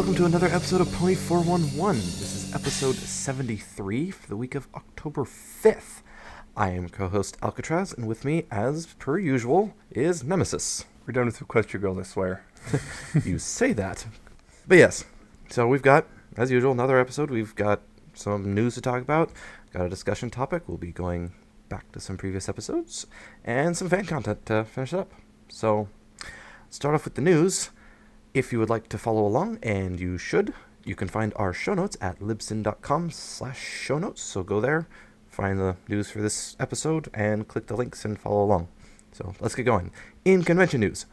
welcome to another episode of Pony 411. This is episode 73 for the week of October 5th. I am co-host Alca7raz, and with me, as per usual, is Nemesis. We're done with Equestria Girls, I swear. You say that. But yes, so we've got, as usual, another episode. We've got some news to talk about, got a discussion topic. We'll be going back to some previous episodes, and some fan content to finish it up. So, start off with the news. If you would like to follow along, and you should, you can find our show notes at libsyn.com/show notes. So go there, find the news for this episode, and click the links and follow along. So let's get going. In convention news,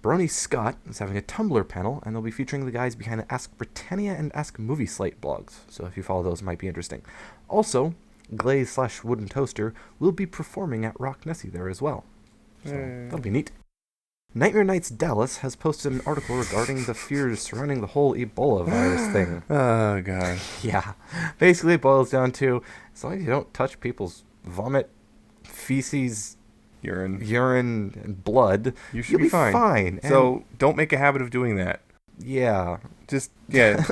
Brony Scott is having a Tumblr panel, and they'll be featuring the guys behind the Ask Britannia and Ask Movie Slate blogs. So if you follow those, it might be interesting. Also, Glaze/Wooden Toaster will be performing at Rock Nessie there as well. So that'll be neat. Nightmare Nights Dallas has posted an article regarding the fears surrounding the whole Ebola virus thing. Oh, God. Yeah. Basically, it boils down to, as long as you don't touch people's vomit, feces, urine and blood, you'll be fine. So don't make a habit of doing that. Yeah.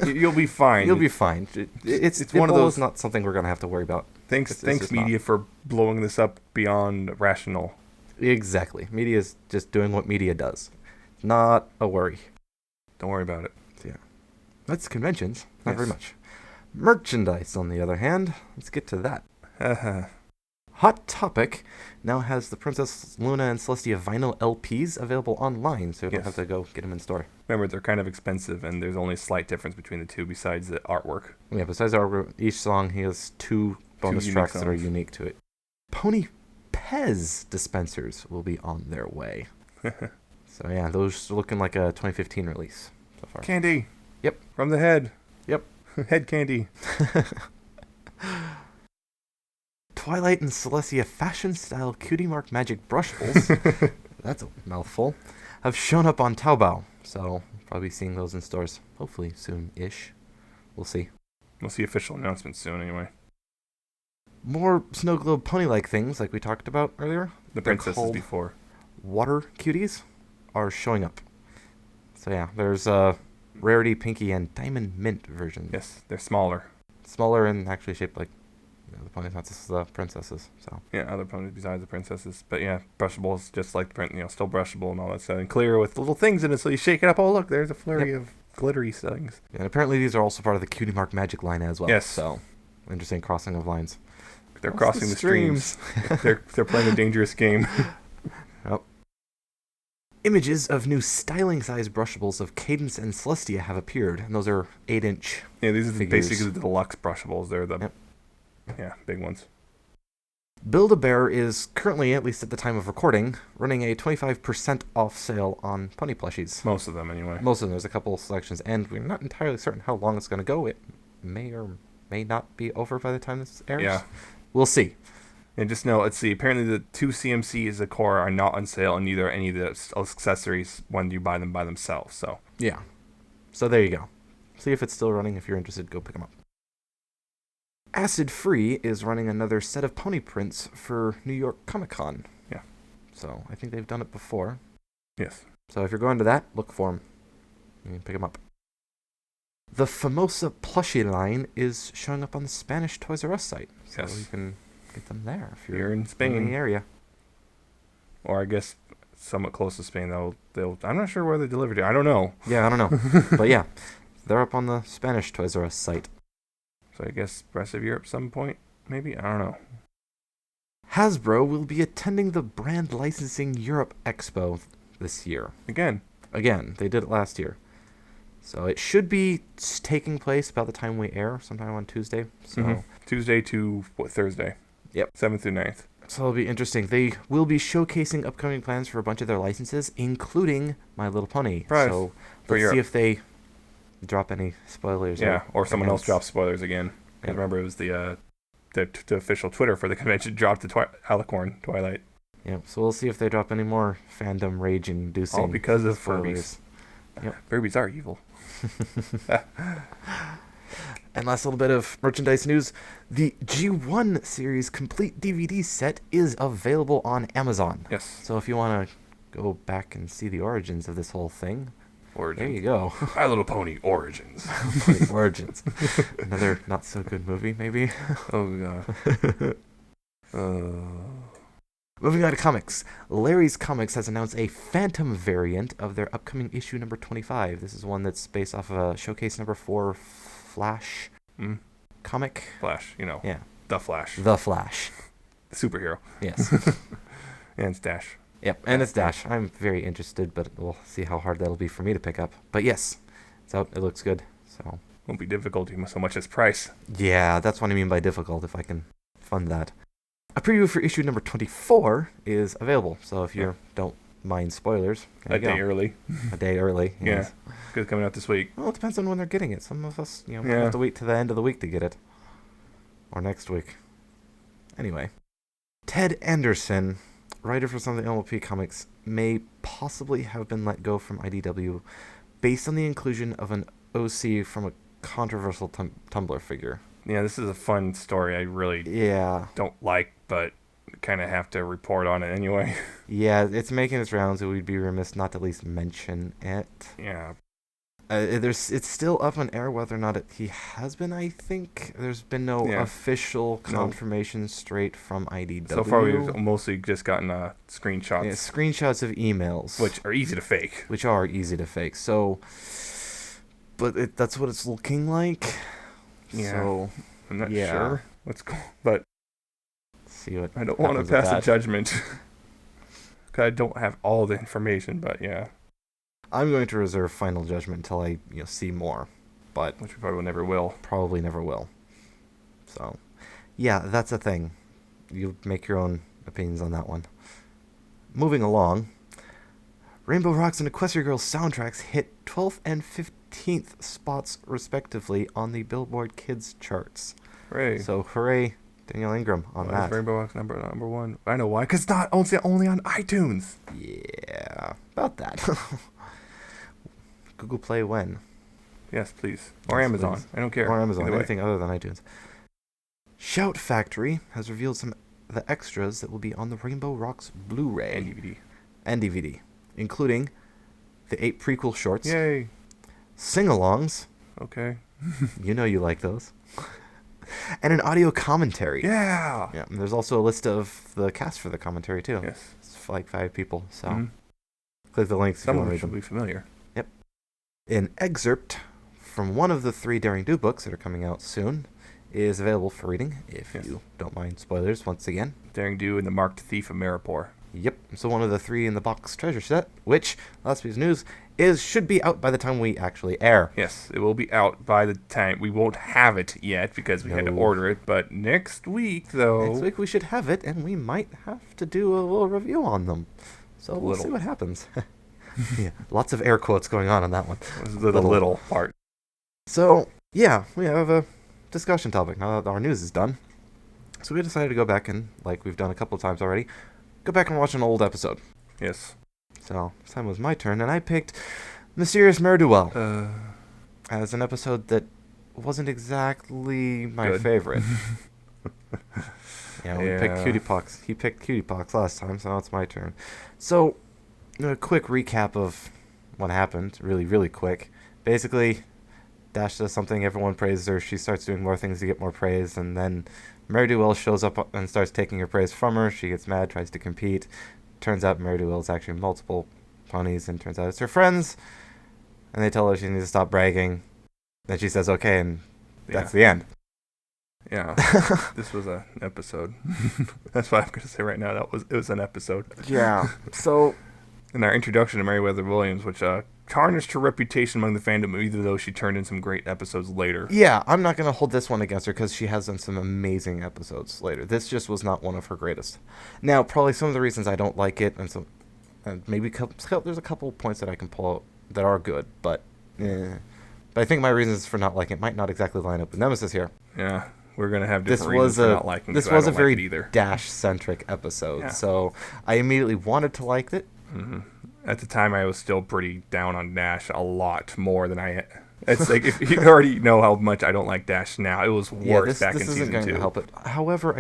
You'll be fine. You'll be fine. It's one of those. Not something we're going to have to worry about. Thanks media, for blowing this up beyond rational. Exactly. Media is just doing what media does. Not a worry. Don't worry about it. So, yeah. That's conventions. Not very much. Merchandise, on the other hand. Let's get to that. Hot Topic now has the Princess Luna and Celestia vinyl LPs available online, so you don't have to go get them in store. Remember, they're kind of expensive, and there's only a slight difference between the two besides the artwork. Yeah, besides the artwork, each song has two bonus tracks that are unique to it. Pony Pez dispensers will be on their way. So yeah, those are looking like a 2015 release so far. Candy. Yep. From the head. Yep. Head candy. Twilight and Celestia fashion-style Cutie Mark Magic brushables, that's a mouthful, have shown up on Taobao. So probably seeing those in stores hopefully soon-ish. We'll see. We'll see official announcements soon anyway. More snow globe pony-like things, like we talked about earlier. The princesses before. Water cuties are showing up. So yeah, there's Rarity Pinky and Diamond Mint versions. Yes, they're smaller. Smaller and actually shaped like the ponies, not just the princesses. So yeah, other ponies besides the princesses. But yeah, brushables, just like the print, still brushable and all that stuff. And clear with little things in it, so you shake it up. Oh, look, there's a flurry of glittery things. Yeah, and apparently these are also part of the Cutie Mark Magic line as well. Yes. So, interesting crossing of lines. They're crossing the streams. they're playing a dangerous game. Yep. Images of new styling-size brushables of Cadence and Celestia have appeared, and those are 8-inch. Yeah, these are basically the deluxe brushables. They're the big ones. Build-A-Bear is currently, at least at the time of recording, running a 25% off sale on pony plushies. Most of them, anyway. Most of them. There's a couple of selections, and we're not entirely certain how long it's going to go. It may or may not be over by the time this airs. Yeah. We'll see. And just know, let's see, apparently the two CMCs of core are not on sale, and neither any of the accessories when you buy them by themselves. So yeah. So there you go. See if it's still running. If you're interested, go pick them up. Acid Free is running another set of pony prints for New York Comic Con. Yeah. So I think they've done it before. Yes. So if you're going to that, look for them. You can pick them up. The Famosa plushie line is showing up on the Spanish Toys R Us site. So you can get them there if you're in Spain. In the area. Or I guess somewhat close to Spain. I'm not sure where they delivered to. I don't know. Yeah, I don't know. But yeah, they're up on the Spanish Toys R Us site. So I guess rest of Europe some point, maybe? I don't know. Hasbro will be attending the Brand Licensing Europe Expo this year. Again, they did it last year. So it should be taking place about the time we air, sometime on Tuesday. So Tuesday to Thursday. Yep. 7th through 9th. So it'll be interesting. They will be showcasing upcoming plans for a bunch of their licenses, including My Little Pony. Right. So let's see if they drop any spoilers. Yeah, or someone else drops spoilers again. Because remember, it was the official Twitter for the convention dropped the Alicorn Twilight. Yeah, so we'll see if they drop any more fandom rage-inducing. All because of spoilers. Furbies. Yep. Furbies are evil. And last little bit of merchandise news. The G1 series complete DVD set is available on Amazon. Yes. So if you want to go back and see the origins of this whole thing, Origins. There you go. My Little Pony Origins. Origins. Another not so good movie, maybe. Oh god. Moving on to comics. Larry's Comics has announced a Phantom variant of their upcoming issue number 25. This is one that's based off of a Showcase number 4 Flash comic. Flash, Yeah. The Flash. The Flash. The superhero. Yes. And it's Dash. Yep, and it's Dash. I'm very interested, but we'll see how hard that'll be for me to pick up. But yes, it's out. It looks good. So Won't be difficult so much as price. yeah, that's what I mean by difficult, if I can fund that. A preview for issue number 24 is available, so if you don't mind spoilers, there A you go. day early. A day early. Yes. Yeah. Good coming out this week. Well, it depends on when they're getting it. Some of us, Yeah. have to wait to the end of the week to get it. Or next week. Anyway. Ted Anderson, writer for some of the MLP comics, may possibly have been let go from IDW based on the inclusion of an OC from a controversial Tumblr figure. Yeah, this is a fun story. I really Yeah. don't like, but kind of have to report on it anyway. Yeah, it's making its rounds, so we'd be remiss not to at least mention it. Yeah. It's still up in air whether or not he has been, I think. There's been no official confirmation straight from IDW. So far, we've mostly just gotten screenshots. Yeah, screenshots of emails. Which are easy to fake. So, but that's what it's looking like. Yeah. So, I'm not sure what's going on, but see what I don't want to pass a judgment. Because I don't have all the information, but yeah. I'm going to reserve final judgment until I see more, but which we probably never will. Probably never will. So, yeah, that's a thing. You make your own opinions on that one. Moving along, Rainbow Rocks and Equestria Girls soundtracks hit 12th and 15th spots respectively on the Billboard Kids charts. Hooray! So hooray, Daniel Ingram on that. Rainbow Rocks number one. I know why. Because it's not only on iTunes. Yeah, about that. Google Play when? Yes, please. Or yes, Amazon. Please. I don't care. Or Amazon. Anything other than iTunes. Shout Factory has revealed some of the extras that will be on the Rainbow Rocks Blu-ray and DVD, including the 8 prequel shorts. Yay! Sing-alongs. Okay. You know you like those. And an audio commentary. Yeah. Yeah. And there's also a list of the cast for the commentary too. Yes. It's like 5 people. So click the links if you want to read them. Some of them should be familiar. Yep. An excerpt from one of the 3 Daring Do books that are coming out soon is available for reading if you don't mind spoilers once again. Daring Do and the Marked Thief of Maripor. Yep. So one of the 3 in the box treasure set, which, last piece of news, should be out by the time we actually air. Yes, it will be out by the time. We won't have it yet because we had to order it, but next week, though... Next week we should have it, and we might have to do a little review on them. So we'll see what happens. Yeah, lots of air quotes going on that one. The little part. So, yeah, we have a discussion topic now that our news is done. So we decided to go back and, like we've done a couple of times already, go back and watch an old episode. Yes. So, this time was my turn, and I picked Mysterious Mare Do Well as an episode that wasn't exactly my favorite. We picked Cutie Pox. He picked Cutie Pox last time, so now it's my turn. So, a quick recap of what happened, really, really quick. Basically, Dash does something, everyone praises her, she starts doing more things to get more praise, and then Mare Do Well shows up and starts taking her praise from her. She gets mad, tries to compete. Turns out Mare Do Well is actually multiple ponies, and turns out it's her friends. And they tell her she needs to stop bragging. Then she says okay, and that's the end. Yeah, this was an episode. That's what I'm going to say right now. It was an episode. Yeah, so... In our introduction to Meriwether Williams, which tarnished her reputation among the fandom, even though she turned in some great episodes later. Yeah, I'm not going to hold this one against her because she has done some amazing episodes later. This just was not one of her greatest. Now, probably some of the reasons I don't like it, and maybe there's a couple of points that I can pull out that are good, but I think my reasons for not liking it might not exactly line up with Nemesis here. Yeah, we're going to have different reasons for not liking it. This was a very Dash-centric episode, so I immediately wanted to like it. Mm-hmm. At the time, I was still pretty down on Dash a lot more than I... It's like, if you already know how much I don't like Dash now, it was worse back in season 2. This isn't going to help it. However,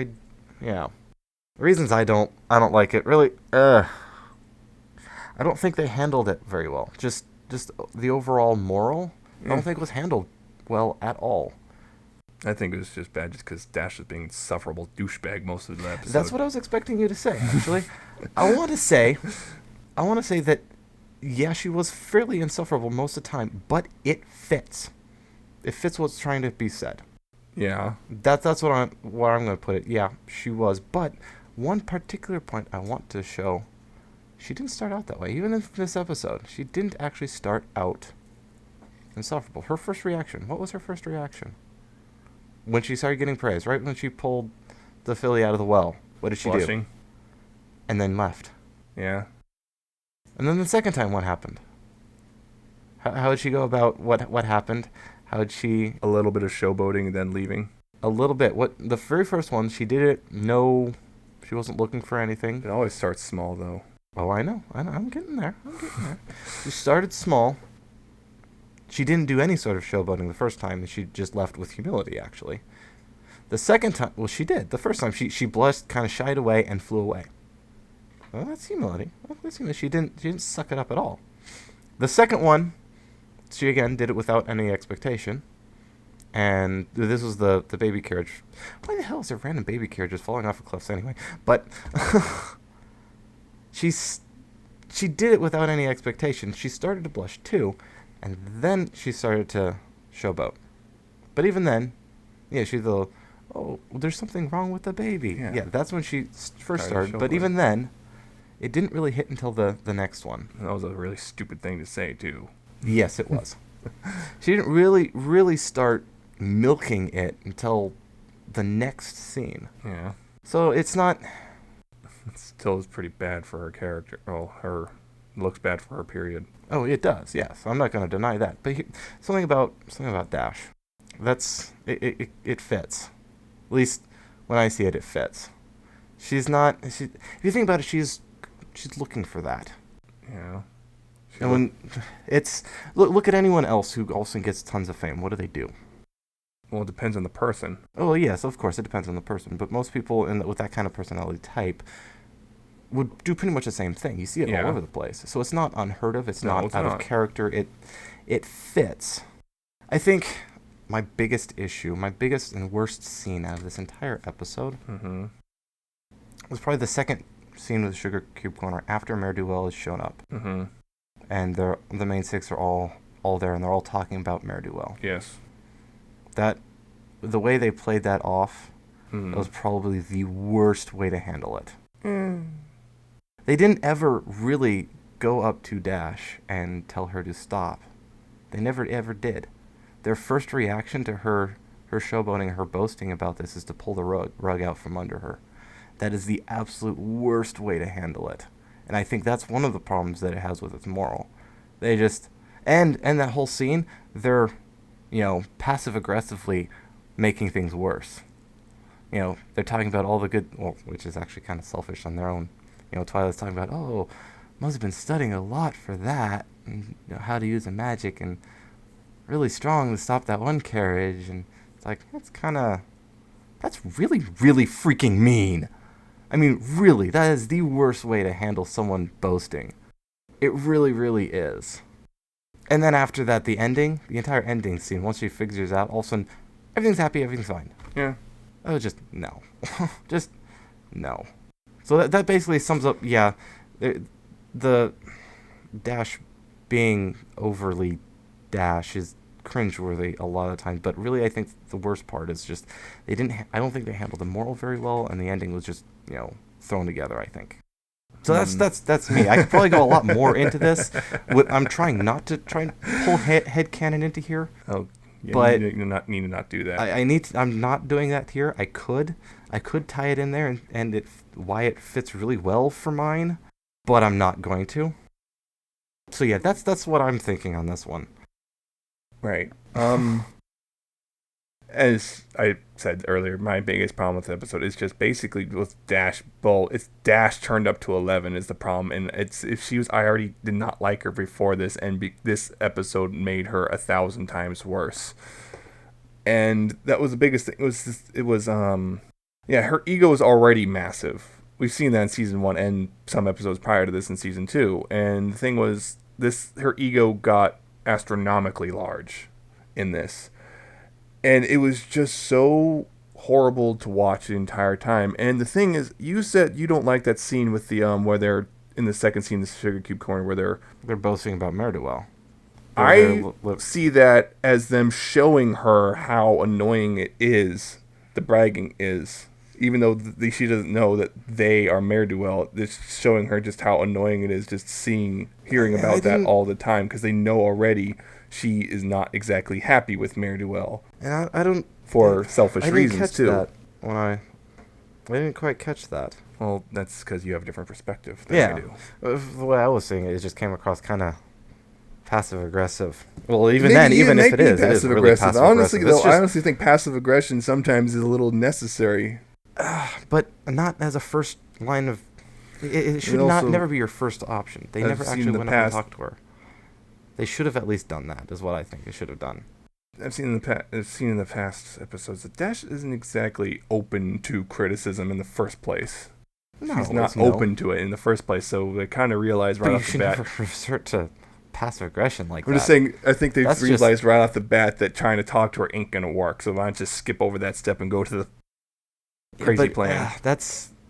the reasons I don't like it, really, I don't think they handled it very well. Just just the overall moral, I don't think was handled well at all. I think it was just bad just because Dash was being insufferable douchebag most of the episode. That's what I was expecting you to say, actually. I want to say that, yeah, she was fairly insufferable most of the time, but it fits. It fits what's trying to be said. Yeah. That's what I'm going to put it. Yeah, she was. But one particular point I want to show, she didn't start out that way. Even in this episode, she didn't actually start out insufferable. Her first reaction, what was her first reaction? When she started getting praise, right when she pulled the filly out of the well, what did she do? And then left. Yeah. And then the second time, what happened? How did she go about what happened? How did she... A little bit of showboating and then leaving. A little bit. The very first one, she did it, no... She wasn't looking for anything. It always starts small, though. Oh, I know. I'm getting there. She started small. She didn't do any sort of showboating the first time, and she just left with humility, actually. The second time... Well, she did. The first time, she blushed, kind of shied away, and flew away. Well, that's humility. She didn't suck it up at all. The second one, she again did it without any expectation. And this was the baby carriage. Why the hell is there random baby carriages falling off of cliffs anyway? But she did it without any expectation. She started to blush too, and then she started to showboat. But even then, yeah, she's the, oh, there's something wrong with the baby. Yeah, that's when she first started. But even then, it didn't really hit until the next one. And that was a really stupid thing to say, too. Yes, it was. She didn't really start milking it until the next scene. Yeah. So it's not... It still is pretty bad for her character. Oh, looks bad for her, period. Oh, it does, yes. I'm not going to deny that. But something about Dash. It fits. At least when I see it, it fits. She's not... if you think about it, she's looking for that. Yeah. And when it's... Look at anyone else who also gets tons of fame. What do? Well, it depends on the person. Oh, yes, of course, it depends on the person. But most people with that kind of personality type would do pretty much the same thing. You see it all over the place. So it's not unheard of. It's not out of character. It fits. I think my biggest and worst scene out of this entire episode was probably the second scene with Sugar Cube Corner after Mare Do Well has shown up. Mm-hmm. And the main six are all there, and they're all talking about Mare Do Well. Yes. The way they played that off, that was probably the worst way to handle it. They didn't ever really go up to Dash and tell her to stop. They never ever did. Their first reaction to her showboating, her boasting about this, is to pull the rug out from under her. That is the absolute worst way to handle it. And I think that's one of the problems that it has with its moral. They just... And that whole scene, they're, passive-aggressively making things worse. They're talking about all the good... Well, which is actually kind of selfish on their own. Twilight's talking about, oh, must have been studying a lot for that. And, how to use a magic, and really strong to stop that one carriage. And it's like, that's really, really freaking mean. I mean, really, that is the worst way to handle someone boasting. It really, really is. And then after that, the entire ending scene, once she figures out, all of a sudden, everything's happy, everything's fine. Yeah. Oh, just no. Just no. So that basically sums up, the Dash being overly Dash is cringeworthy a lot of the time, but really I think the worst part is just I don't think they handled the moral very well, and the ending was just thrown together, I think. So that's me. I could probably go a lot more into this. I'm trying not to try and pull headcanon into here. Oh, yeah, but you need to not do that. I'm not doing that here. I could tie it in there and why it fits really well for mine, but I'm not going to. So yeah, that's what I'm thinking on this one. Right. As I said earlier, my biggest problem with the episode is just basically with Dash Bull. It's Dash turned up to 11 is the problem, and I already did not like her before this, and this episode made her 1,000 times worse. And that was the biggest thing. Her ego is already massive. We've seen that in season 1 and some episodes prior to this in season 2. And the thing was, her ego got astronomically large in this. And it was just so horrible to watch the entire time. And the thing is, you said you don't like that scene with the where they're in the second scene, the sugar cube corner, where they're both singing about Mare Do Well. I see that as them showing her how annoying it is, the bragging is. Even though she doesn't know that they are Mare Do Well, it's showing her just how annoying it is just hearing about that all the time, because they know already she is not exactly happy with Mare Do Well. And I don't... For selfish reasons, too. I didn't quite catch that. Well, that's because you have a different perspective than I do. The way I was seeing it just came across kind of passive-aggressive. Well, even if it is really passive-aggressive. Honestly, though, I honestly think passive aggression sometimes is a little necessary. But not as a first line of... It should never be your first option. They never actually went up and talked to her. They should have at least done that, is what I think they should have done. I've seen in the past episodes that Dash isn't exactly open to criticism in the first place. No, she's not open to it in the first place, so they kind of realize right off the bat. But you should never resort to passive aggression like that. I'm just saying, I think they realized right off the bat that trying to talk to her ain't going to work, so why don't you just skip over that step and go to the crazy plan.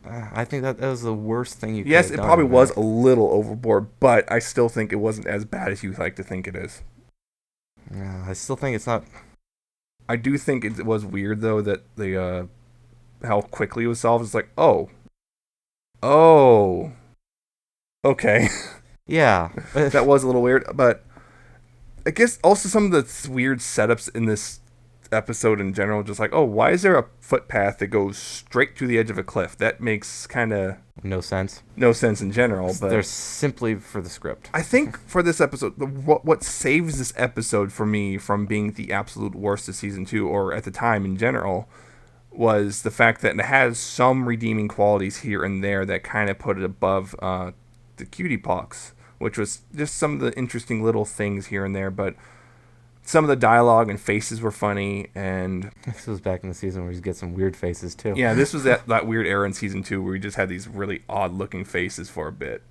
I think that was the worst thing you could have done. Yes, it probably was a little overboard, but I still think it wasn't as bad as you like to think it is. Yeah, I still think it's not... I do think it was weird, though, that how quickly it was solved. It's like, oh, okay. Yeah. That was a little weird, but I guess also some of the weird setups in this episode in general, just like, oh, why is there a footpath that goes straight to the edge of a cliff? That makes kind of no sense in general, but they're simply for the script. I think for this episode, what saves this episode for me from being the absolute worst of season 2, or at the time in general, was the fact that it has some redeeming qualities here and there that kind of put it above the cutie pox, which was just some of the interesting little things here and there, but some of the dialogue and faces were funny, and... This was back in the season where you get some weird faces, too. Yeah, this was that weird era in season 2 where we just had these really odd-looking faces for a bit.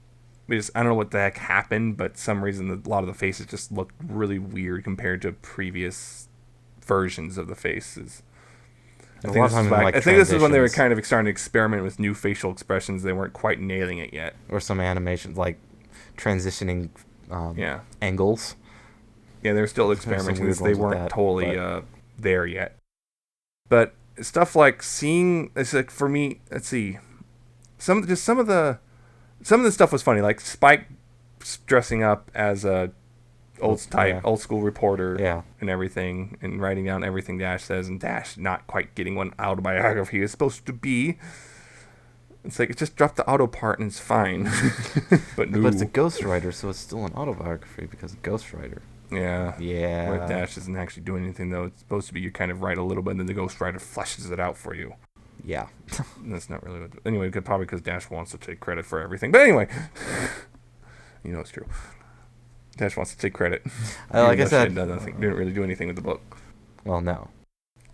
I don't know what the heck happened, but some reason a lot of the faces just looked really weird compared to previous versions of the faces. I think this is when they were kind of starting to experiment with new facial expressions. They weren't quite nailing it yet. Or some animations, like transitioning angles. Yeah, they're still experimenting. They weren't totally there yet. But stuff like it's like, for me, let's see, some of the stuff was funny. Like Spike dressing up as a old school reporter, and everything, and writing down everything Dash says, and Dash not quite getting one autobiography is supposed to be. It's like, it just dropped the auto part and it's fine. But it's a ghostwriter, so it's still an autobiography because of ghostwriter. Yeah. Where Dash isn't actually doing anything, though. It's supposed to be you kind of write a little bit, and then the ghostwriter fleshes it out for you. Yeah. And that's not really what... Anyway, probably because Dash wants to take credit for everything. But anyway, you know it's true. Dash wants to take credit. Like I said... Didn't really do anything with the book. Well, no.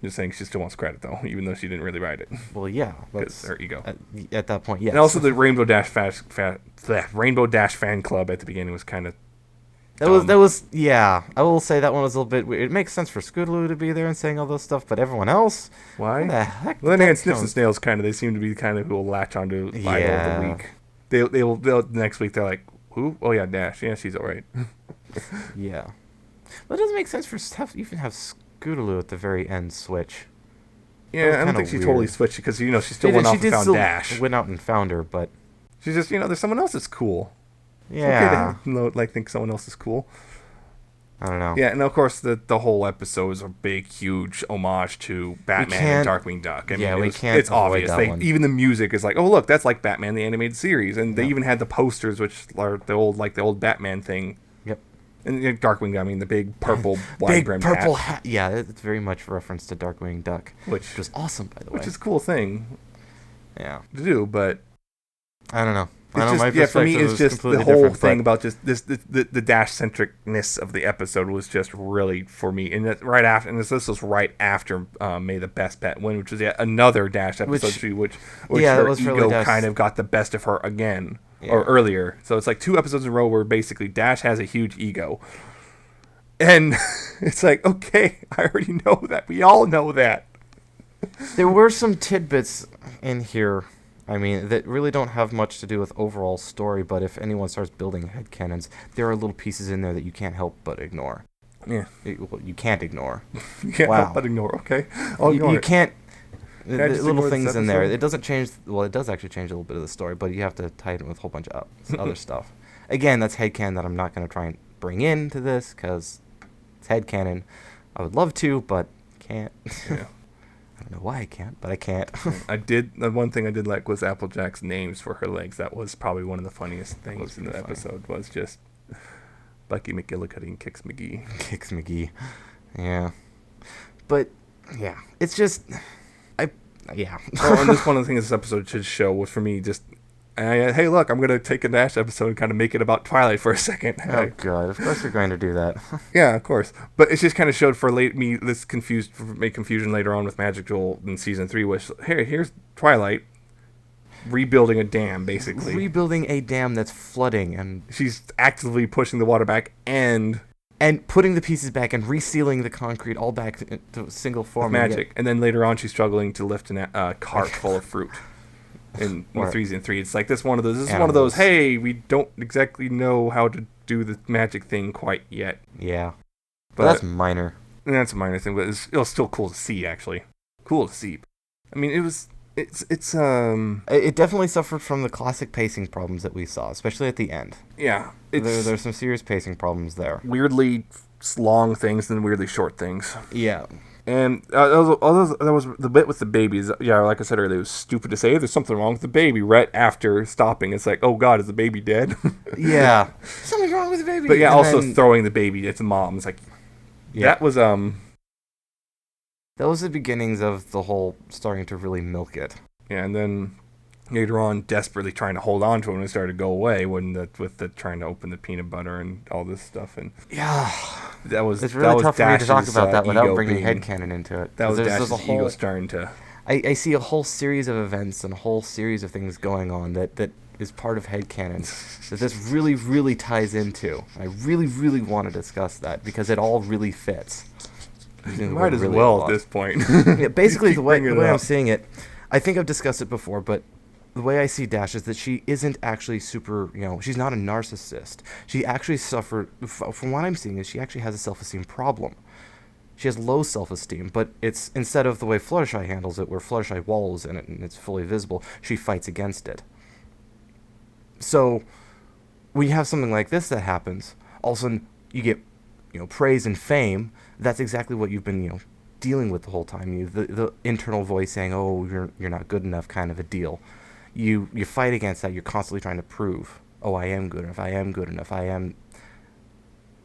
Just saying she still wants credit, though, even though she didn't really write it. Well, yeah. Because her ego. At that point, yes. And also the Rainbow Dash fan club at the beginning was kind of... That was I will say that one was a little bit weird. It makes sense for Scootaloo to be there and saying all those stuff, but everyone else, why? What the heck? Well, then again, Sniffs and Snails they seem to be kind of who will latch onto Idol of the week. They'll next week they're like, who? Oh yeah, Dash. Yeah, she's alright. Yeah, but it doesn't make sense for even have Scootaloo at the very end switch. Yeah, I don't think she totally switched because she still went off and found Dash. Went out and found her, but she's just there's someone else that's cool. Yeah. It's okay to think someone else is cool. I don't know. Yeah, and of course the whole episode is a big, huge homage to Batman and Darkwing Duck. It's obvious. Even the music is like, oh look, that's like Batman the animated series, and they even had the posters, which are the old Batman thing. Yep. And Darkwing, the big purple wide-brimmed hat. Yeah, it's very much reference to Darkwing Duck, which was awesome, by the way. Which is a cool thing. Yeah. To do, but I don't know. For me, it's just the whole thing about just the Dash-centricness of the episode was just really, for me, and this was right after May the Best Pet win, which was yet another Dash episode, which her ego kind of got the best of her again. or earlier. So it's like 2 episodes in a row where basically Dash has a huge ego. And it's like, okay, I already know that. We all know that. There were some tidbits in here, I mean, that really don't have much to do with overall story, but if anyone starts building headcanons, there are little pieces in there that you can't help but ignore. Yeah. You can't ignore. You can't help but ignore, okay? You can't... The just little ignore things this in there. episode? It doesn't change... Well, it does actually change a little bit of the story, but you have to tie it in with a whole bunch of other stuff. Again, that's headcanon that I'm not going to try and bring into this, because it's headcanon. I would love to, but can't. Yeah. I don't know why I can't, but I can't. The one thing I did like was Applejack's names for her legs. That was probably one of the funniest things in the episode, was just Bucky McGillicuddy and Kix McGee. Kix McGee. Yeah. But, yeah. It's just... Yeah. Well, and this one of the things this episode should show was, for me, just... hey, look, I'm going to take a Dash episode and kind of make it about Twilight for a second. Oh, God. Of course you're going to do that. Yeah, of course. But it just kind of showed for me this confusion later on with Magic Jewel in Season 3, which, here's Twilight rebuilding a dam, basically. Rebuilding a dam that's flooding, and... She's actively pushing the water back and putting the pieces back and resealing the concrete all back to single form. Magic. And then later on, she's struggling to lift a cart full of fruit. In Season 3, it's like this is one of those. Hey, we don't exactly know how to do the magic thing quite yet. Yeah, but that's minor. And that's a minor thing, but it was still cool to see. Actually, cool to see. I mean, It definitely suffered from the classic pacing problems that we saw, especially at the end. Yeah, there's some serious pacing problems there. Weirdly long things and weirdly short things. Yeah. And that was the bit with the babies. Yeah, like I said earlier, it was stupid to say there's something wrong with the baby right after stopping. It's like, oh God, is the baby dead? Yeah. Something's wrong with the baby. But yeah, and also throwing the baby at the mom. It's like, that was That was the beginnings of the whole starting to really milk it. Yeah, and then later on, desperately trying to hold on to him, and it started to go away with the trying to open the peanut butter and all this stuff. And yeah, it's really tough for me to talk about that without bringing headcanon into it. That was Dash's ego starting to... I see a whole series of events and a whole series of things going on that is part of headcanon that this really, really ties into. I really, really want to discuss that because it all really fits. Might as well at this point. Yeah, basically, the way I'm seeing it, I think I've discussed it before, but the way I see Dash is that she isn't actually super, she's not a narcissist. She actually suffered, from what I'm seeing, is she actually has a self-esteem problem. She has low self-esteem, but it's instead of the way Fluttershy handles it, where Fluttershy wallows in it and it's fully visible, she fights against it. So, when you have something like this that happens, all of a sudden you get, praise and fame. That's exactly what you've been, dealing with the whole time. The internal voice saying, "Oh, you're not good enough," kind of a deal. You fight against that. You're constantly trying to prove, "Oh, I am good enough. I am good enough. I am."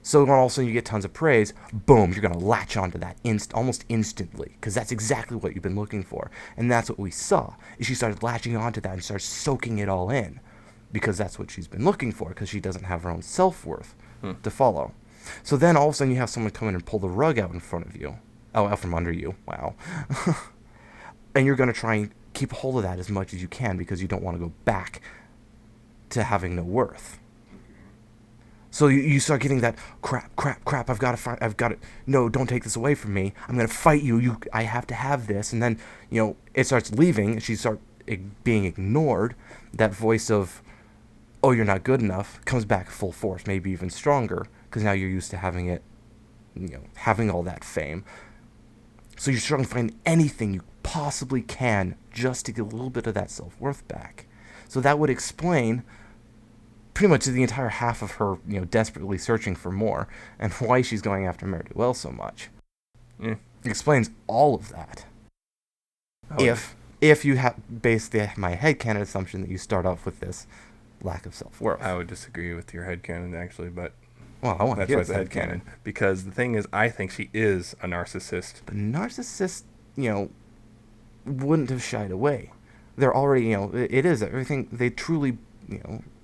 So all of a sudden you get tons of praise. Boom, you're gonna latch onto that almost instantly, because that's exactly what you've been looking for, and that's what we saw. Is she started latching onto that and started soaking it all in, because that's what she's been looking for, because she doesn't have her own self-worth to follow. So then all of a sudden you have someone come in and pull the rug out in front of you. Oh, out from under you. Wow. And you're going to try and keep a hold of that as much as you can because you don't want to go back to having no worth. So you start getting that crap, I've got to fight, no, don't take this away from me. I'm going to fight you. I have to have this. And then, it starts leaving. She starts being ignored. That voice of, oh, you're not good enough, comes back full force, maybe even stronger, because now you're used to having it, having all that fame. So you're trying to find anything you possibly can just to get a little bit of that self-worth back. So that would explain pretty much the entire half of her, desperately searching for more, and why she's going after Mare Do Well so much. Mm. It explains all of that. If you base my headcanon assumption that you start off with this lack of self-worth. I would disagree with your headcanon, actually, but... Well, I want to hear that's why it's headcanon. Because the thing is, I think she is a narcissist. But narcissists, wouldn't have shied away. They're already, it is everything they truly,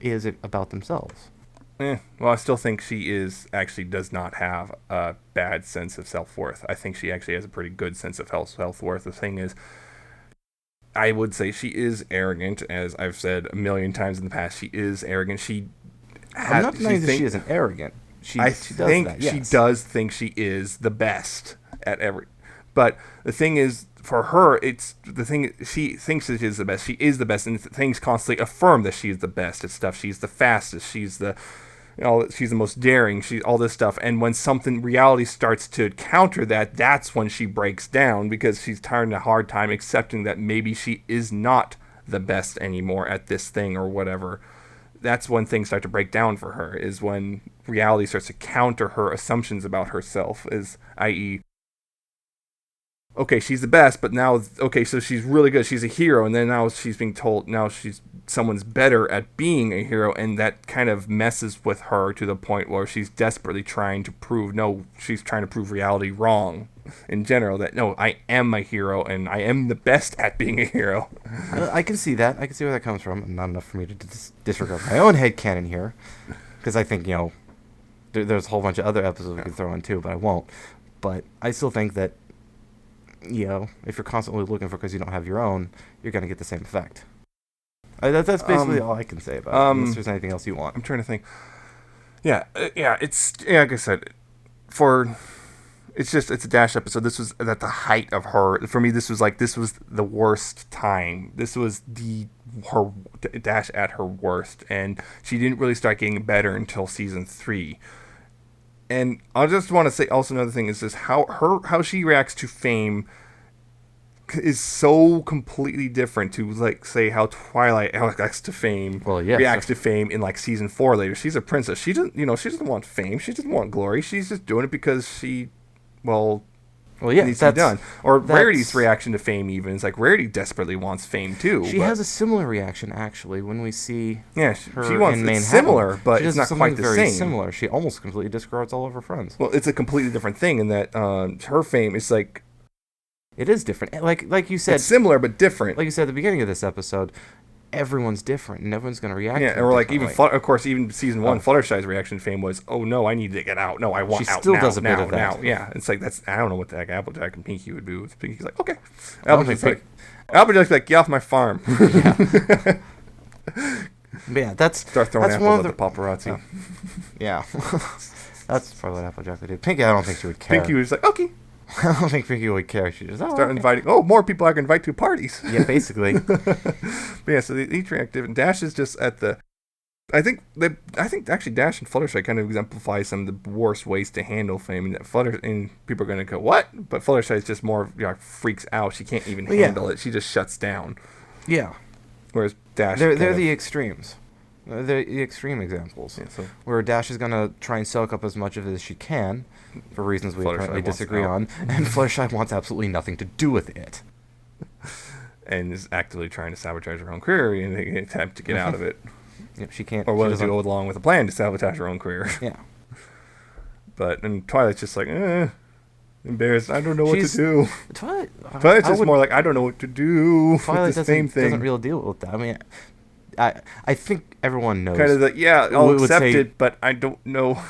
is about themselves. Well, I still think she does not have a bad sense of self-worth. I think she actually has a pretty good sense of self-worth. The thing is, I would say she is arrogant, as I've said a million times in the past. She is arrogant. I'm not denying that she isn't arrogant. She does that, yes. She does think she is the best at every. But the thing is, for her, it's the thing. She thinks that she is the best. She is the best, and things constantly affirm that she's the best at stuff. She's the fastest. She's the she's the most daring. She's all this stuff. And when reality starts to counter that, that's when she breaks down, because she's having a hard time accepting that maybe she is not the best anymore at this thing or whatever. That's when things start to break down for her, is when reality starts to counter her assumptions about herself, i.e., okay, she's the best, but now, okay, so she's really good. She's a hero, and then now she's being told now someone's better at being a hero, and that kind of messes with her to the point where she's desperately trying to prove reality wrong in general, that no, I am a hero, and I am the best at being a hero. I can see that. I can see where that comes from. Not enough for me to disregard my own headcanon here, because I think, there's a whole bunch of other episodes we could throw in too, but I won't. But I still think that, if you're constantly looking for because you don't have your own, you're going to get the same effect. That's basically all I can say about it, unless there's anything else you want. I'm trying to think. It's like I said, it's a Dash episode. This was at the height of her. For me, this was the worst time. This was her Dash at her worst, and she didn't really start getting better until season 3. And I just want to say also another thing is just how she reacts to fame is so completely different to say how Twilight reacts to fame. Well, yes, reacts to fame in season 4 later. She's a princess. She doesn't she doesn't want fame. She doesn't want glory. She's just doing it because she needs to be done. Or Rarity's reaction to fame even is Rarity desperately wants fame too. She has a similar reaction actually when we see her she wants in Manhattan. Similar, but it's not quite the very same. Similar. She almost completely discards all of her friends. Well, it's a completely different thing in that her fame is it is different. Like you said, it's similar but different. Like you said at the beginning of this episode, everyone's different and everyone's going to react. Yeah, or even of course, even season 1, Fluttershy's reaction to fame was, "Oh no, I need to get out. No, I want she out still now, does a now, bit of now." that. Yeah, it's that's I don't know what the heck Applejack and Pinky would do. Pinky's okay. Applejack's get off my farm. Yeah. Yeah, start throwing apples at the paparazzi. Yeah, that's probably what Applejack would do. Pinky, I don't think she would care. Pinky was okay. I don't think Pinky would care. She just start inviting. Oh, more people I can invite to parties. Yeah, basically. But yeah, so they each react different. Dash is just at the. I think actually Dash and Fluttershy kind of exemplify some of the worst ways to handle fame. And people are going to go, what? But Fluttershy is just more freaks out. She can't even handle it. She just shuts down. Yeah. Whereas Dash, they're the extremes. They're the extreme examples. Yeah, where Dash is going to try and soak up as much of it as she can, for reasons we apparently disagree on, and Fluttershy wants absolutely nothing to do with it. And is actively trying to sabotage her own career in an attempt to get out of it. Yep, she can't. Or willing to go along with a plan to sabotage her own career. Yeah. And Twilight's just embarrassed. I don't know what to do. Twilight's just more I don't know what to do. Twilight doesn't really deal with that. I mean, I think everyone knows. Kind of I'll accept it, but I don't know.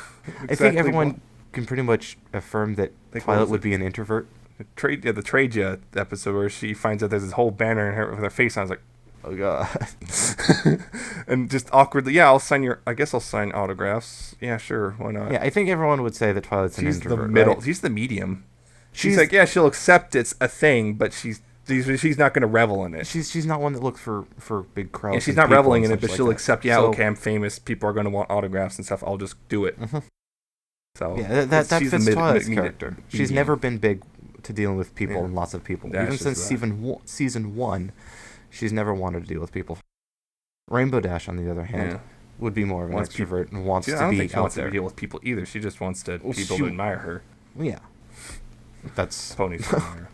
I think everyone can pretty much affirm that Twilight would be an introvert. The Traja episode where she finds out there's this whole banner in her with her face on. I was like, oh god. And just awkwardly, I'll sign autographs. Yeah, sure, why not? Yeah, I think everyone would say that Twilight's an introvert. She's the middle. Right? She's the medium. She's she'll accept it's a thing, but she's not going to revel in it. She's not one that looks for big crowds. Yeah, she's not reveling in it, but she'll accept. Yeah, okay, I'm famous. People are going to want autographs and stuff. I'll just do it. Mm-hmm. So yeah, that fits Twilight's character. She's never been big to dealing with people and lots of people. Dash even since season 1, she's never wanted to deal with people. Rainbow Dash, on the other hand, would be more of an extrovert and wants to be out there. I don't think she wants to deal with people either. She just wants people to admire her. Yeah, that's ponies to admire her.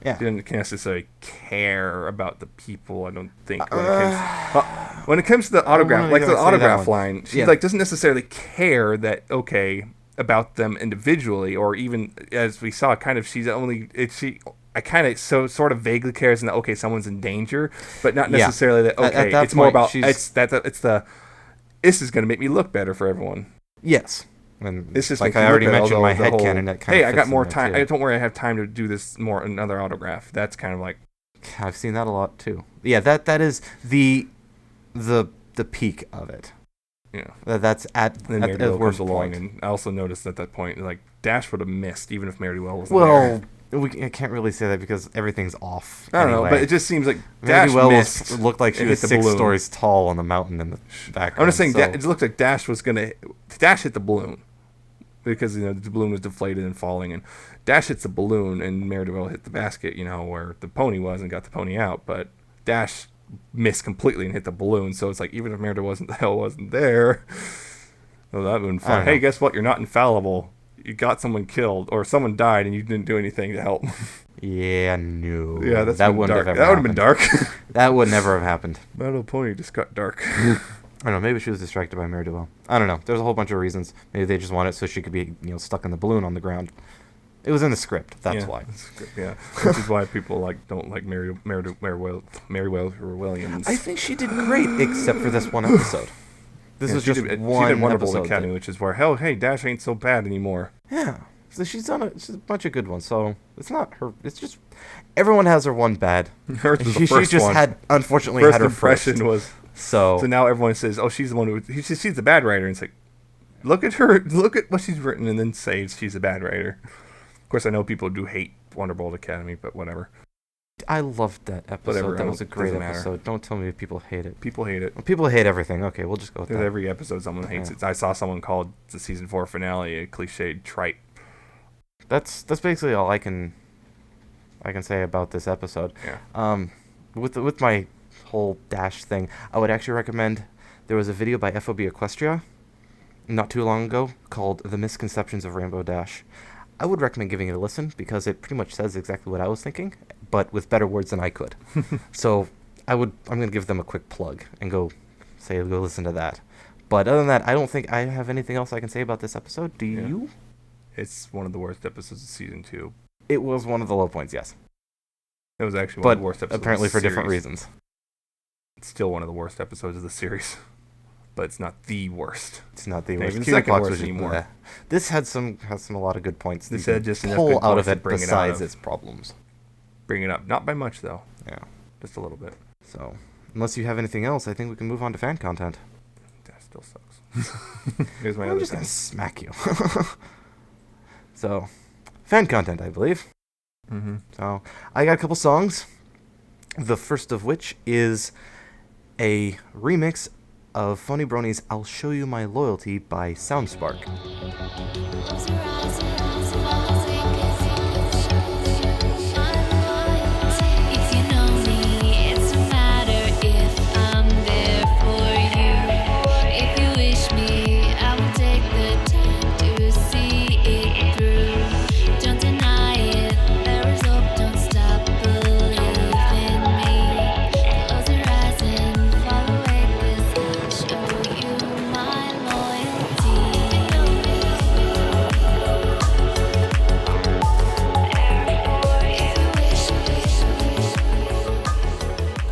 Yeah. She doesn't necessarily care about the people, I don't think. When it comes to the autograph, the autograph line, she doesn't necessarily care that, about them individually, or even, as we saw, kind of, I kind of sort of vaguely cares in that, someone's in danger, but not necessarily that, at that it's point, more about, this is going to make me look better for everyone. Yes. And this is I already mentioned my headcanon. I got more time. Don't worry, I have time to do this more. Another autograph. That's kind of I've seen that a lot too. Yeah, that is the peak of it. Yeah. That's at the worst along, point. and I also noticed at that point, like, Dash would have missed even if Mare Do Well wasn't there. Well, I can't really say that because everything's off. I don't know, but it just seems like Dash missed. Looked like she was 6 stories tall on the mountain in the background. I'm just saying, it looked like Dash was gonna hit the balloon because the balloon was deflated and falling, and Dash hits the balloon, and Mare Do Well hit the basket, where the pony was, and got the pony out, but Dash missed completely and hit the balloon. So it's like, even if Mare Do Well wasn't there, well, that would have been fun. Hey, guess what? You're not infallible. You got someone killed, or someone died, and you didn't do anything to help. Yeah, no. Yeah, that wouldn't have ever That would have been dark. That would never have happened. My little pony just got dark. I don't know. Maybe she was distracted by Mare Do Well. I don't know. There's a whole bunch of reasons. Maybe they just want it so she could be, stuck in the balloon on the ground. It was in the script. That's why. Yeah, which is why people don't like Mary Williams. I think she did great, except for this one episode. This is just one she did Wonderful episode. Academy, which is where hey, Dash ain't so bad anymore. Yeah, so she's done a bunch of good ones. So it's not her. It's just everyone has her one bad. Hers was the first she just one. had unfortunately First had her impression first. was so now everyone says, oh, she's the one who she's the bad writer, and it's like, look at her, look at what she's written, and then say she's a bad writer. Of course, I know people do hate Wonderbolt Academy, but whatever. I loved that episode. Whatever, that was a great doesn't episode. matter. Don't tell me people hate it. People hate it. Well, people hate everything. Okay, we'll just go with that. Every episode someone hates it. I saw someone called the season 4 finale a cliched trite. That's basically all I can say about this episode. Yeah. With my whole Dash thing, I would actually recommend. There was a video by FOB Equestria not too long ago called "The Misconceptions of Rainbow Dash." I would recommend giving it a listen because it pretty much says exactly what I was thinking, but with better words than I could. So I'm going to give them a quick plug and go listen to that. But other than that, I don't think I have anything else I can say about this episode. Do you? It's one of the worst episodes of season 2. It was one of the low points, yes. It was actually one of the worst episodes. Apparently of the for different series. reasons. It's still one of the worst episodes of the series, but it's not the worst. It's not the worst. Even the second worst anymore. Bleh. This had a lot of good points. This had just enough pull good out points of to it bring besides it its problems. Bring it up, not by much though. Yeah, just a little bit. So, unless you have anything else, I think we can move on to fan content. That still sucks. Here's my I'm other just thing. gonna smack you. So, fan content, I believe. Mm-hmm. So, I got a couple songs. The first of which is a remix of Phony Brony's "I'll Show You My Loyalty" by Soundspark.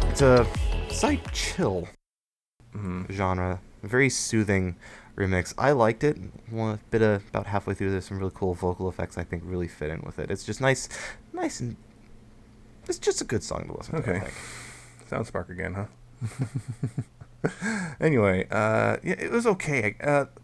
It's a slight chill genre, very soothing remix. I liked it. About halfway through, there's some really cool vocal effects I think really fit in with it. It's just nice, and it's just a good song to listen to. Okay, Soundspark again, huh? Anyway, yeah, it was okay.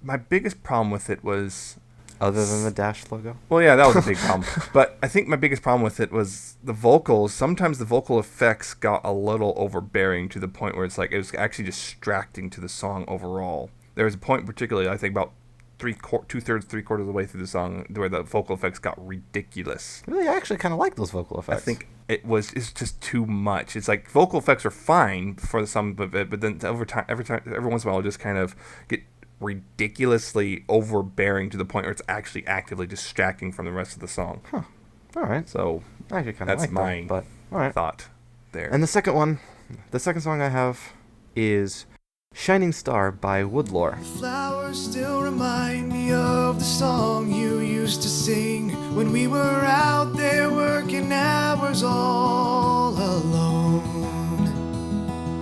My biggest problem with it was. Other than the Dash logo? Well, yeah, that was a big problem. But I think my biggest problem with it was the vocals. Sometimes the vocal effects got a little overbearing to the point where it's like it was actually distracting to the song overall. There was a point particularly, I think about 2/3, 3/4 of the way through the song where the vocal effects got ridiculous. Really, I actually kind of like those vocal effects. I think it's just too much. It's like vocal effects are fine for some of it, but then every once in a while, it'll just kind of get ridiculously overbearing to the point where it's actually actively distracting from the rest of the song. Huh. All right. So I actually kind of like my that, but all right. thought there. And the second song I have is Shining Star by Woodlore. Flowers still remind me of the song you used to sing when we were out there working hours all alone.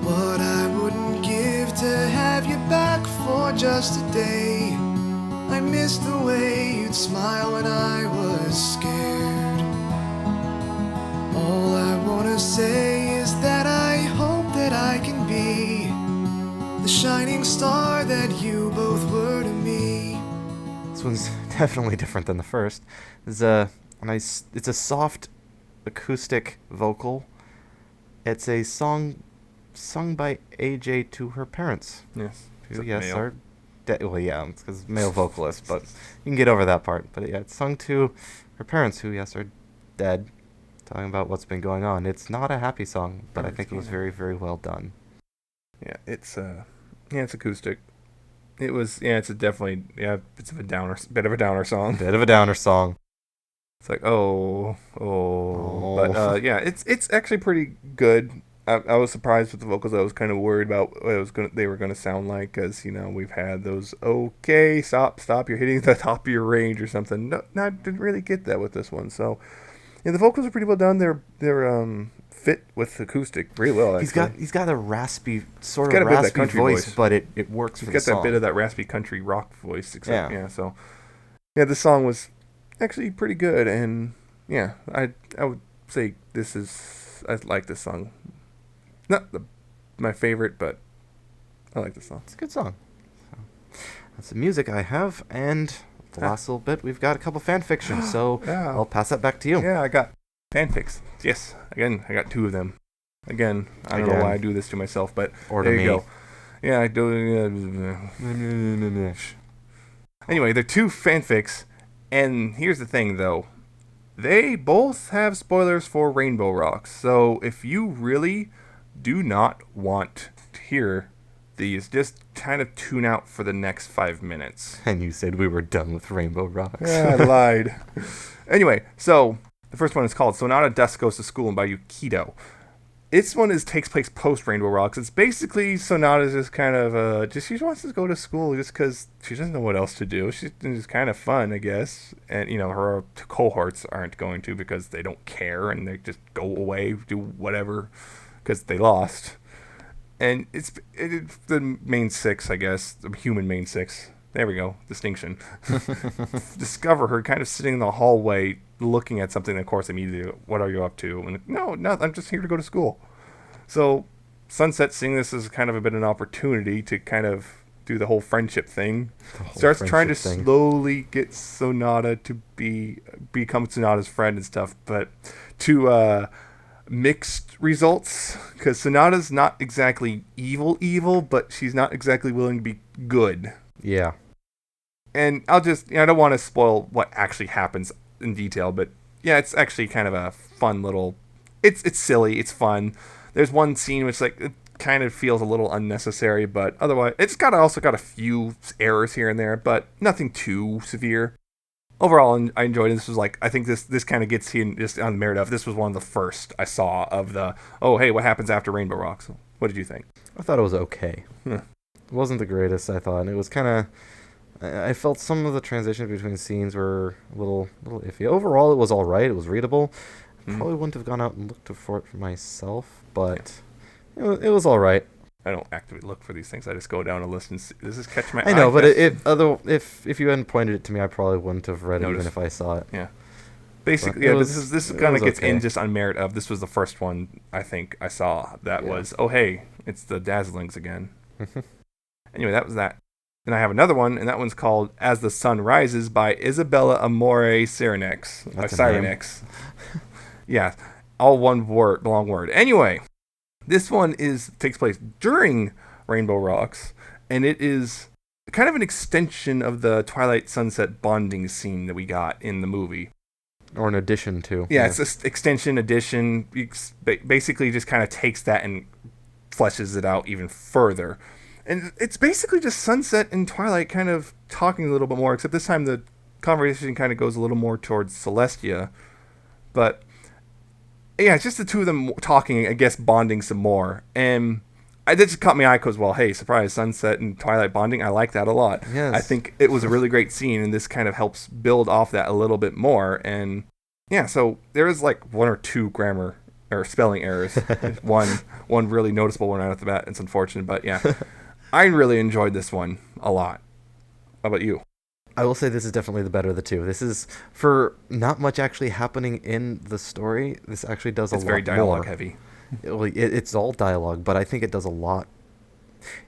What I wouldn't give to have you back for just a day. I missed the way you'd smile when I was scared. All I wanna say shining star that you both were to me. This one's definitely different than the first. It's a soft acoustic vocal. It's a song sung by AJ to her parents. Yes. Who, yes, are well, yeah, it's because male vocalist, but you can get over that part. But yeah, it's sung to her parents, who, yes, are dead, talking about what's been going on. It's not a happy song, but I think it was very, very well done. Yeah, it's acoustic. It's it's a bit of a downer song. Bit of a downer song. It's like, but it's actually pretty good. I was surprised with the vocals. I was kind of worried about what they were gonna sound like, because we've had those stop, you're hitting the top of your range or something. No, I didn't really get that with this one. So yeah, the vocals are pretty well done. They're fit with acoustic really well. Actually. He's got a raspy raspy voice, but it works for the song. He's got that bit of that raspy country rock voice. So the song was actually pretty good, and yeah, I would say I like this song. Not my favorite, but I like this song. It's a good song. So, that's the music I have, and the last little bit, we've got a couple fan fictions, so yeah. I'll pass that back to you. Yeah, I got fanfics. Yes, again, I got 2 of them. Again, I don't know why I do this to myself, but there you go. Yeah, I do. Anyway, they're 2 fanfics, and here's the thing, though. They both have spoilers for Rainbow Rocks, so if you really do not want to hear these, just kind of tune out for the next 5 minutes. And you said we were done with Rainbow Rocks. Yeah, I lied. Anyway, so the first one is called Sonata Dusk Goes to School and by Yukito. This one takes place post Rainbow Rocks. It's basically Sonata's just kind of she wants to go to school just because she doesn't know what else to do. It's kind of fun, I guess. And her cohorts aren't going to, because they don't care and they just go away, do whatever, because they lost. And it's the main 6, I guess, the human main 6. There we go, distinction. Discover her kind of sitting in the hallway looking at something. Of course, immediately, what are you up to? And no, I'm just here to go to school. So Sunset, seeing this as kind of a bit of an opportunity to kind of do the whole friendship thing, starts trying to slowly get Sonata to become Sonata's friend and stuff, but to mixed results, because Sonata's not exactly evil, but she's not exactly willing to be good. Yeah. And I don't want to spoil what actually happens in detail, but yeah, it's actually kind of a fun little, it's silly, it's fun. There's one scene which it kind of feels a little unnecessary, but otherwise it's also got a few errors here and there, but nothing too severe. Overall, I enjoyed it. This was I think this kind of gets here just on the merit of, this was one of the first I saw of the, hey, what happens after Rainbow Rocks? What did you think? I thought it was okay. It wasn't the greatest, I thought. It was kind of, I felt some of the transitions between scenes were a little iffy. Overall, it was all right. It was readable. Probably wouldn't have gone out and looked for it for myself, but it was all right. I don't actively look for these things. I just go down a list and see. Does this catch my eye? I know, but if you hadn't pointed it to me, I probably wouldn't have read it even if I saw it. Yeah. Basically, this kind of gets in just on merit of, this was the first one I think I saw that was, hey, it's the Dazzlings again. Anyway, that was that. And I have another one, and that one's called As the Sun Rises by Isabella Amore Cyrenex. Cyrenex. Yeah, all one word, long word. Anyway, this one takes place during Rainbow Rocks, and it is kind of an extension of the Twilight Sunset bonding scene that we got in the movie. Or an addition to. Yeah, it's an extension, addition. Basically just kind of takes that and fleshes it out even further. And it's basically just Sunset and Twilight kind of talking a little bit more, except this time the conversation kind of goes a little more towards Celestia. But yeah, it's just the two of them talking, I guess, bonding some more. And that just caught my eye because, hey, surprise, Sunset and Twilight bonding. I like that a lot. Yes. I think it was a really great scene, and this kind of helps build off that a little bit more. And yeah, so there is 1 or 2 grammar or spelling errors. one really noticeable one right off the bat. It's unfortunate, but yeah. I really enjoyed this one a lot. How about you? I will say this is definitely the better of the two. This is, for not much actually happening in the story, this actually does a lot more. It's very dialogue heavy. It's all dialogue, but I think it does a lot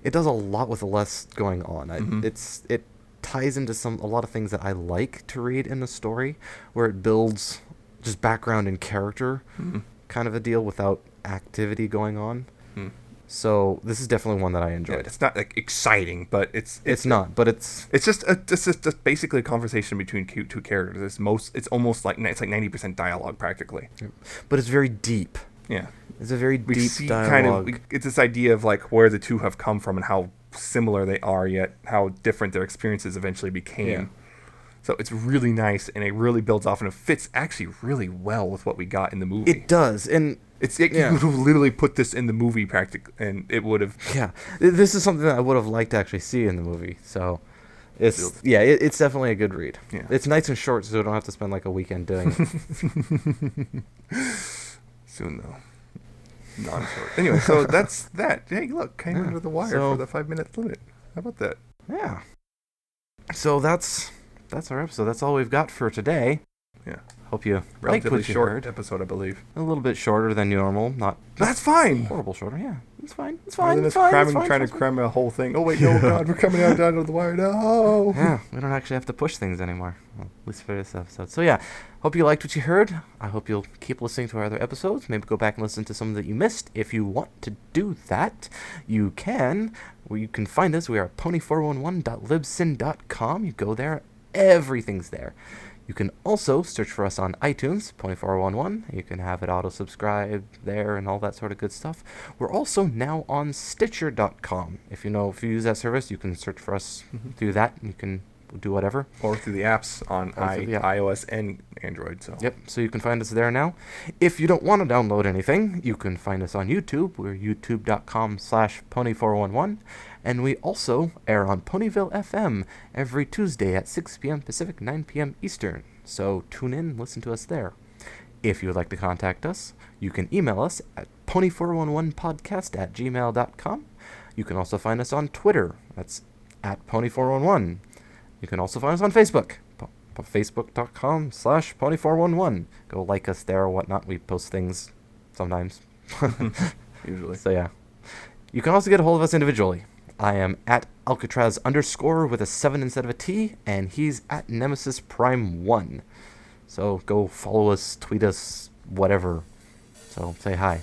it does a lot with less going on. Mm-hmm. It ties into a lot of things that I like to read in a story, where it builds just background and character kind of a deal without activity going on. So this is definitely one that I enjoyed. Yeah, it's not like exciting, but it's not, but it's just basically a conversation between two characters. It's almost like 90% dialogue practically. but it's very deep. Yeah, It's a very we deep see dialogue. it's this idea of like where the two have come from and how similar they are, yet how different their experiences eventually became. Yeah. So it's really nice, and it really builds off, and it fits actually really well with what we got in the movie. It does, and You could have literally put this in the movie and it would have. yeah, this is something that I would have liked to actually see in the movie. So it's definitely a good read. Yeah. It's nice and short, so we don't have to spend like a weekend doing it. Soon though. Non-short. Anyway, so that's that. Hey, look, came under the wire So- for the 5-minute limit. How about that? Yeah. So that's our episode. That's all we've got for today. Yeah. Hope you liked Relatively what you short heard. episode, I believe. A little bit shorter than normal. Not That's fine. horrible shorter. Yeah, it's fine. It's Rather fine. than It's us fine. It's fine. trying to cram a whole thing. Oh wait, no, God, we're coming out down to the wire. No. Yeah, we don't actually have to push things anymore. Well, at least for this episode. So yeah, hope you liked what you heard. I hope you'll keep listening to our other episodes. Maybe go back and listen to some that you missed. If you want to do that, you can. Well, you can find us. We are at pony411.libsyn.com. You go there. Everything's there. You can also search for us on iTunes, Pony411. You can have it auto-subscribe there and all that sort of good stuff. We're also now on Stitcher.com. If you use that service, you can search for us through that. You can do whatever. Or through the apps on Or through the app. iOS and Android. So. Yep, so you can find us there now. If you don't want to download anything, you can find us on YouTube. We're youtube.com/pony411. And we also air on Ponyville FM every Tuesday at 6 p.m. Pacific, 9 p.m. Eastern. So tune in, listen to us there. If you would like to contact us, you can email us at pony411podcast@gmail.com. You can also find us on Twitter. That's at pony411. You can also find us on Facebook. Facebook.com/pony411. Go like us there or whatnot. We post things sometimes. Usually. So yeah. You can also get a hold of us individually. I am at Alca7raz_ with a 7 instead of a T, and he's at Nemesis Prime 1. So go follow us, tweet us, whatever. So say hi.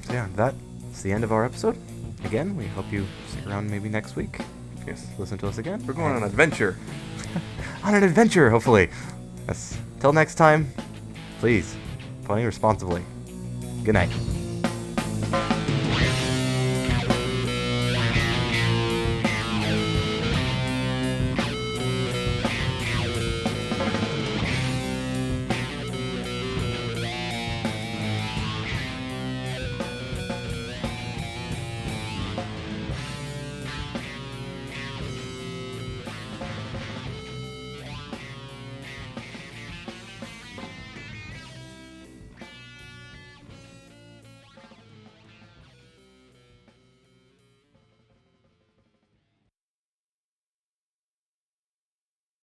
So yeah, that's the end of our episode. Again, we hope you stick around maybe next week. Yes. Listen to us again. We're going on an adventure. On an adventure, hopefully. Yes. Till next time, please, pony responsibly. Good night.